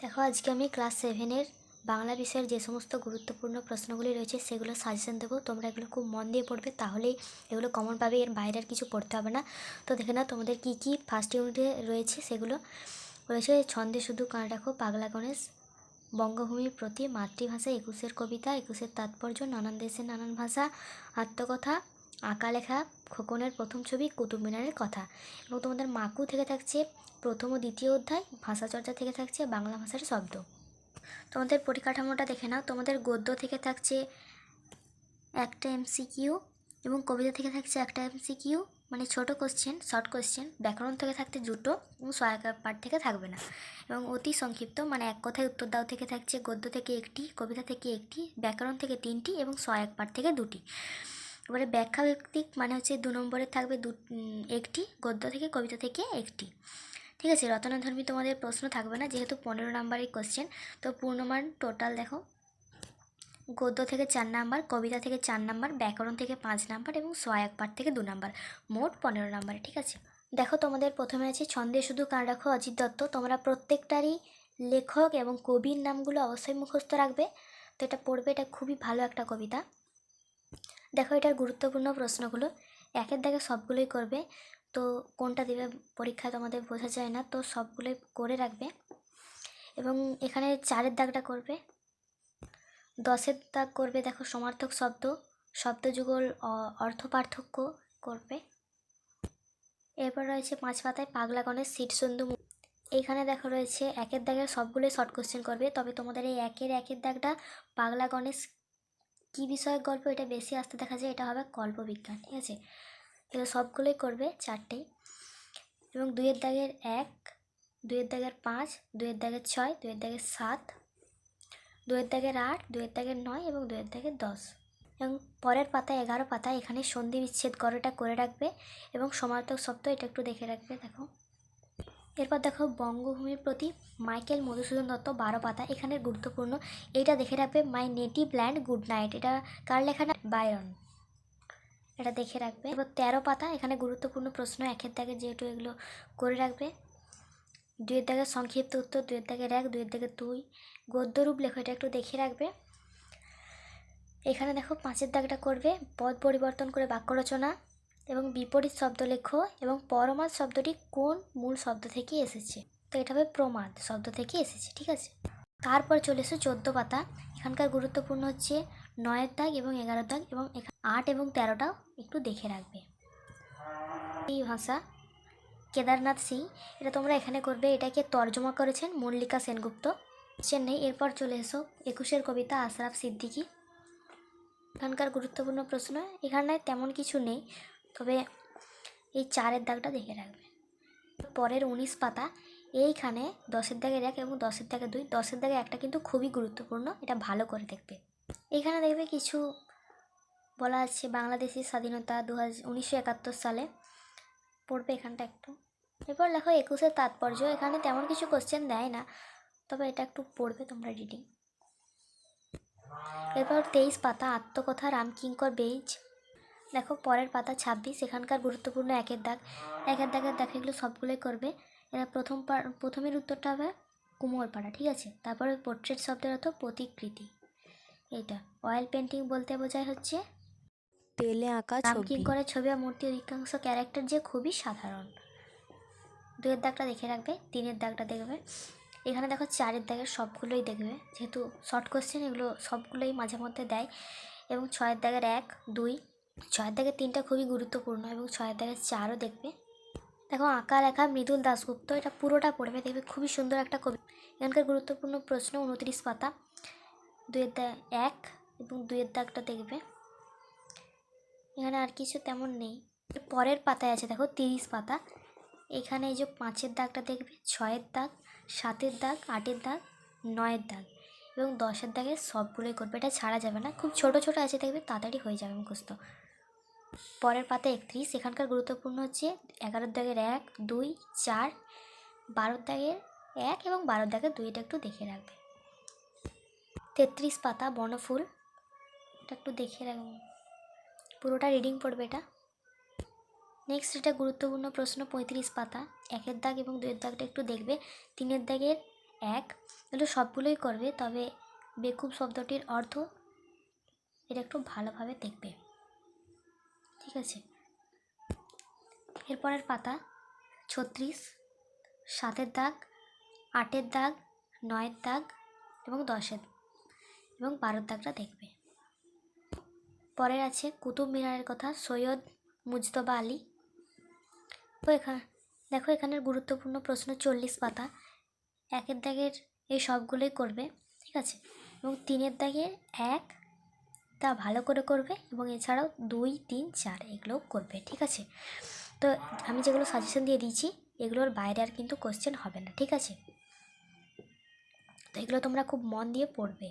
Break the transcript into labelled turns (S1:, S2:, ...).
S1: দেখো আজকে আমি ক্লাস 7-এর বাংলা বিষয়ের যে সমস্ত গুরুত্বপূর্ণ প্রশ্নগুলি রয়েছে সেগুলো সাজেশন দেবো। তোমরা এগুলো খুব মন দিয়ে পড়বে, তাহলেই এগুলো কমন পাবে, এর বাইরে আর কিছু পড়তে হবে না। তো দেখে নাও তোমাদের কি কি ফার্স্ট ইউনিটে রয়েছে। সেগুলো রয়েছে ছন্দে শুধু কান রাখো, পাগলা গণেশ, বঙ্গভূমির প্রতি, মাতৃভাষা, একুশের কবিতা, একুশের তাৎপর্য, নানান দেশের নানান ভাষা, আত্মকথা, আঁকা লেখা, খোকনের প্রথম ছবি, কুতুব মিনারের কথা। এবং তোমাদের মাকু থেকে থাকছে প্রথম ও দ্বিতীয় অধ্যায়, ভাষাচর্চা থেকে থাকছে বাংলা ভাষার শব্দ। তোমাদের পরিকাঠামোটা দেখে নাও। তোমাদের গদ্য থেকে থাকছে একটা এমসিকিউ এবং কবিতা থেকে থাকছে একটা এমসিকিউ, মানে ছোট কোশ্চেন, শর্ট কোশ্চেন। ব্যাকরণ থেকে থাকতে দুটো এবং সহায়ক পাঠ থেকে থাকবে না। এবং অতি সংক্ষিপ্ত মানে এক কথায় উত্তর দাও থেকে থাকছে গদ্য থেকে একটি, কবিতা থেকে একটি, ব্যাকরণ থেকে তিনটি এবং সহায়ক পাঠ থেকে দুটি। এবারে ব্যাখ্যা ভিত্তিক মানে হচ্ছে 2 নম্বরে থাকবে একটি, গদ্য থেকে কবিতা থেকে একটি। ঠিক আছে, রচনাধর্মী তোমাদের প্রশ্ন থাকবে না যেহেতু 15 নম্বরের কোশ্চেন। তো পূর্ণমান টোটাল দেখো, গদ্য থেকে 4 নাম্বার, কবিতা থেকে 4 নাম্বার, ব্যাকরণ থেকে 5 নাম্বার এবং সহায়ক পাঠ থেকে 2 নাম্বার, মোট 15 নাম্বারে। ঠিক আছে, দেখো তোমাদের প্রথমে আছে ছন্দে শুধু কান রাখো, অজিত দত্ত। তোমরা প্রত্যেকটারই লেখক এবং কবির নামগুলো অবশ্যই মুখস্থ রাখবে। তো এটা পড়বে, এটা খুবই ভালো একটা কবিতা। দেখো এটার গুরুত্বপূর্ণ প্রশ্নগুলো একের দাগে সবগুলোই করবে। তো কোনটা দেবে পরীক্ষায় তোমাদের বোঝা যায় না, তো সবগুলোই করে রাখবে। এবং এখানে 4-এর দাগটা করবে, 10-এর দাগ করবে দেখো সমার্থক শব্দ, শব্দযুগল, অর্থ পার্থক্য করবে। এরপর রয়েছে 5 পাতায় পাগলা গণেশ, শীতসন্ধু। এইখানে দেখো রয়েছে 1-এর দাগের সবগুলোই শর্ট কোশ্চেন করবে, তবে তোমাদের এই একের দাগটা পাগলা গণেশ কী বিষয়ক গল্প এটা বেশি আসতে দেখা যায়, এটা হবে কল্পবিজ্ঞান। ঠিক আছে, এগুলো সবগুলোই করবে 4টেই। এবং 2-এর দাগের 1, 2-এর দাগের 5, 2-এর দাগের 6, 2-এর দাগের 7, 2-এর দাগের 8, 2-এর দাগের 9 এবং 2-এর দাগের 10। এবং পরের পাতায় 11 পাতা, এখানে সন্ধি বিচ্ছেদ গড়টা করে রাখবে এবং সমার্থক শব্দ এটা একটু দেখে রাখবে। দেখো এরপর দেখো বঙ্গভূমির প্রতি, মাইকেল মধুসূদন দত্ত, 12 পাতা, এখানে গুরুত্বপূর্ণ এইটা দেখে রাখবে, মাই নেটিভ ল্যান্ড গুড নাইট, এটা কার লেখা না, বায়রন, এটা দেখে রাখবে। এবার 13 পাতা, এখানে গুরুত্বপূর্ণ প্রশ্ন 1-এর দাগে যেহেতু এগুলো করে রাখবে। 2-এর দাগের সংক্ষিপ্ত উত্তর, 2-এর দাগের 1, 2-এর দাগের 2, গদ্যরূপ লেখো এটা একটু দেখে রাখবে। এখানে দেখো 5-এর দাগটা করবে, পদ পরিবর্তন করে বাক্য রচনা এবং বিপরীত শব্দ লেখো এবং পরমাদ শব্দটি কোন মূল শব্দ থেকে এসেছে, তো এটা হবে প্রমাদ শব্দ থেকে এসেছে। ঠিক আছে, তারপর চলে এসো 14 পাতা, এখানকার গুরুত্বপূর্ণ হচ্ছে 9-এর দাগ এবং 11-এর দাগ এবং 8 এবং 13টাও একটু দেখে রাখবে। এই ভাষা কেদারনাথ সিং, এটা তোমরা এখানে করবে, এটাকে তর্জমা করেছেন মল্লিকা সেনগুপ্ত, চেন্নাই। এরপর চলে এসো 21-এর কবিতা, আশরাফ সিদ্দিকী। এখানকার গুরুত্বপূর্ণ প্রশ্ন, এখানে তেমন কিছু নেই, তবে এই 4-এর দাগটা দেখে রাখবে। পরের 19 পাতা, এইখানে 10-এর দাগের 1 এবং 10-এর দাগের 2, 10-এর দাগে একটা কিন্তু খুবই গুরুত্বপূর্ণ, এটা ভালো করে দেখবে। এখানে দেখবে কিছু বলা আছে, বাংলাদেশের স্বাধীনতা 1971 সালে, পড়বে এখানটা একটু। এরপর লেখো 21-এর তাৎপর্য, এখানে তেমন কিছু কোশ্চেন দেয় না, তবে এটা একটু পড়বে তোমরা রিডিং। এরপর 23 পাতা, আত্মকথা, রামকিঙ্কর বেইজ। দেখো পরের পাতা 26, এখানকার গুরুত্বপূর্ণ 1-এর দাগ, 1-এর দাগের দেখো এগুলো সবগুলোই করবে। এরা প্রথমের উত্তরটা হবে কুমোরপাড়া। ঠিক আছে, তারপরে পোর্ট্রেট শব্দের অর্থ প্রতিকৃতি, এইটা অয়েল পেন্টিং বলতে বোঝায় হচ্ছে
S2: তেলে আঁকা ছবি।
S1: রামকিঙ্করের ছবি বা মূর্তি অধিকাংশ ক্যারেক্টার যে খুবই সাধারণ। 2-এর দাগটা দেখে রাখবে, 3-এর দাগটা দেখবে। এখানে দেখো 4-এর দাগের সবগুলোই দেখবে, যেহেতু শর্ট কোশ্চেন এগুলো সবগুলোই মাঝে মধ্যে দেয়। এবং 6-এর দাগের 1, 2, 6-এর দাগের 3টা খুবই গুরুত্বপূর্ণ এবং 6-এর দাগের 4ও দেখবে। দেখো আঁকা লেখা, মৃদুল দাশগুপ্ত, এটা পুরোটা পড়বে, দেখবে খুবই সুন্দর একটা কবি। এখানকার গুরুত্বপূর্ণ প্রশ্ন 29 পাতা, 2-এর দাগ 1 এবং 2-এর দাগটা দেখবে। এখানে আর কিছু তেমন নেই। পরের পাতায় আছে দেখো 30 পাতা, এখানে এই যে 5-এর দাগটা দেখবে, 6-এর দাগ, 7-এর দাগ, 8-এর দাগ, 9-এর দাগ এবং 10-এর দাগের সবগুলোই করবে, এটা ছাড়া যাবে না, খুব ছোট ছোট আছে দেখবে, তাড়াতাড়ি হয়ে যাবে মুখস্থ। পরের পাতা 31, এখানকার গুরুত্বপূর্ণ হচ্ছে 11-এর দাগের 1, 2, 4, 12-এর দাগের 1 এবং 12-এর দাগের 2, এটা একটু দেখে রাখবে। 33 পাতা, বনফুল, এটা একটু দেখে রাখবে, পুরোটা রিডিং পড়বে এটা। নেক্সট এটা গুরুত্বপূর্ণ প্রশ্ন 35 পাতা, 1-এর দাগ এবং 2-এর দাগটা একটু দেখবে, 3-এর দাগের 1, এগুলো সবগুলোই করবে, তবে বেকুব শব্দটির অর্থ এটা একটু ভালোভাবে দেখবে, ঠিক আছে? এরপরের পাতা 36, 7-এর দাগ, 8-এর দাগ, 9-এর দাগ এবং 10-এর এবং 12-এর দাগটা দেখবে। পরের আছে কুতুব মিনারের কথা, সৈয়দ মুজতবা আলী। তো দেখো এখানের গুরুত্বপূর্ণ প্রশ্ন 40 পাতা। 1-এর দাগের এই সবগুলোই করবে, ঠিক আছে? এবং 3-এর দাগের 1 তা ভালো করে করবে এবং এছাড়াও 2, 3, 4 এগুলোও করবে, ঠিক আছে? তো আমি যেগুলো সাজেশন দিয়ে দিয়েছি এগুলোর বাইরে আর কিন্তু কোশ্চেন হবে না, ঠিক আছে? তো এগুলো তোমরা খুব মন দিয়ে পড়বে।